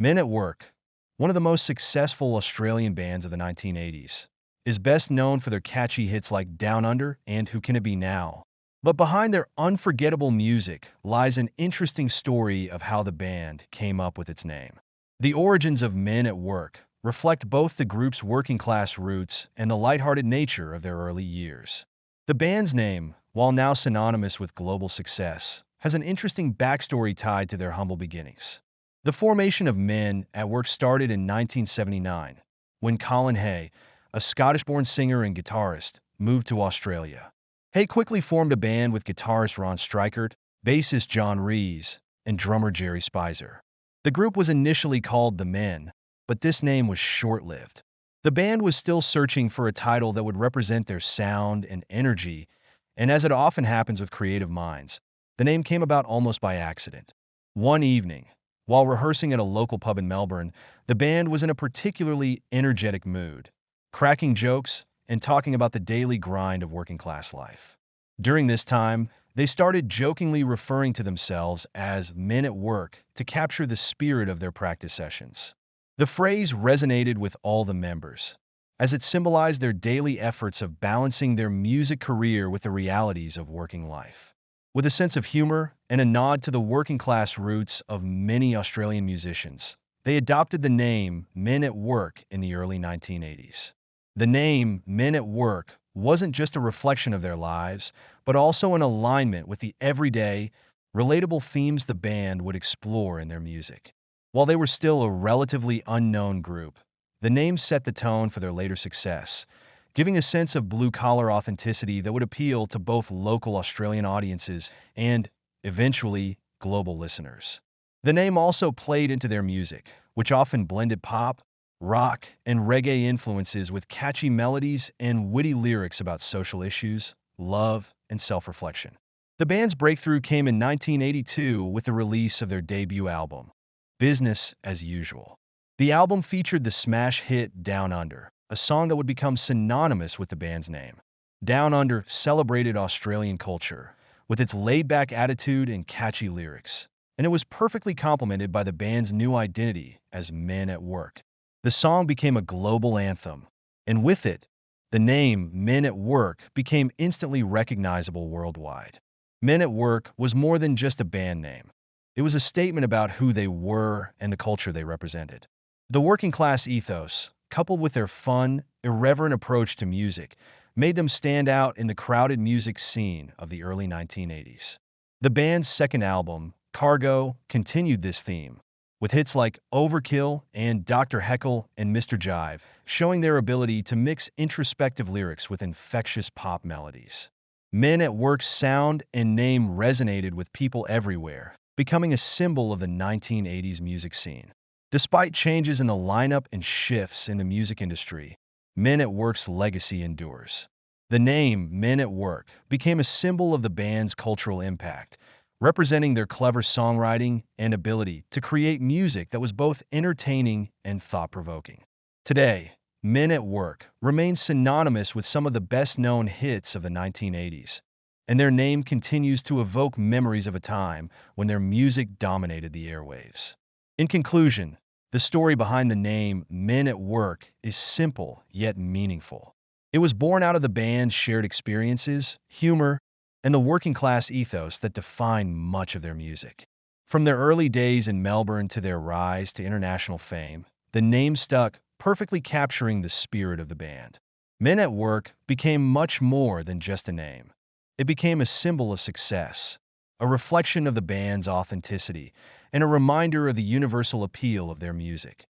Men at Work, one of the most successful Australian bands of the 1980s, is best known for their catchy hits like Down Under and Who Can It Be Now. But behind their unforgettable music lies an interesting story of how the band came up with its name. The origins of Men at Work reflect both the group's working-class roots and the lighthearted nature of their early years. The band's name, while now synonymous with global success, has an interesting backstory tied to their humble beginnings. The formation of Men at Work started in 1979, when Colin Hay, a Scottish-born singer and guitarist, moved to Australia. Hay quickly formed a band with guitarist Ron Strykert, bassist John Rees, and drummer Jerry Spicer. The group was initially called The Men, but this name was short-lived. The band was still searching for a title that would represent their sound and energy, and as it often happens with creative minds, the name came about almost by accident. One evening, while rehearsing at a local pub in Melbourne, the band was in a particularly energetic mood, cracking jokes and talking about the daily grind of working-class life. During this time, they started jokingly referring to themselves as Men at Work to capture the spirit of their practice sessions. The phrase resonated with all the members, as it symbolized their daily efforts of balancing their music career with the realities of working life. With a sense of humor and a nod to the working-class roots of many Australian musicians, they adopted the name Men at Work in the early 1980s. The name Men at Work wasn't just a reflection of their lives, but also an alignment with the everyday, relatable themes the band would explore in their music. While they were still a relatively unknown group, the name set the tone for their later success, giving a sense of blue-collar authenticity that would appeal to both local Australian audiences and, eventually, global listeners. The name also played into their music, which often blended pop, rock, and reggae influences with catchy melodies and witty lyrics about social issues, love, and self-reflection. The band's breakthrough came in 1982 with the release of their debut album, Business as Usual. The album featured the smash hit Down Under, a song that would become synonymous with the band's name. Down Under celebrated Australian culture, with its laid-back attitude and catchy lyrics, and it was perfectly complemented by the band's new identity as Men at Work. The song became a global anthem, and with it, the name Men at Work became instantly recognizable worldwide. Men at Work was more than just a band name. It was a statement about who they were and the culture they represented. The working-class ethos, coupled with their fun, irreverent approach to music, made them stand out in the crowded music scene of the early 1980s. The band's second album, Cargo, continued this theme, with hits like Overkill and Dr. Heckle and Mr. Jive, showing their ability to mix introspective lyrics with infectious pop melodies. Men at Work's sound and name resonated with people everywhere, becoming a symbol of the 1980s music scene. Despite changes in the lineup and shifts in the music industry, Men at Work's legacy endures. The name Men at Work became a symbol of the band's cultural impact, representing their clever songwriting and ability to create music that was both entertaining and thought-provoking. Today, Men at Work remains synonymous with some of the best-known hits of the 1980s, and their name continues to evoke memories of a time when their music dominated the airwaves. In conclusion, the story behind the name Men at Work is simple yet meaningful. It was born out of the band's shared experiences, humor, and the working-class ethos that define much of their music. From their early days in Melbourne to their rise to international fame, the name stuck, perfectly capturing the spirit of the band. Men at Work became much more than just a name. It became a symbol of success, a reflection of the band's authenticity, and a reminder of the universal appeal of their music.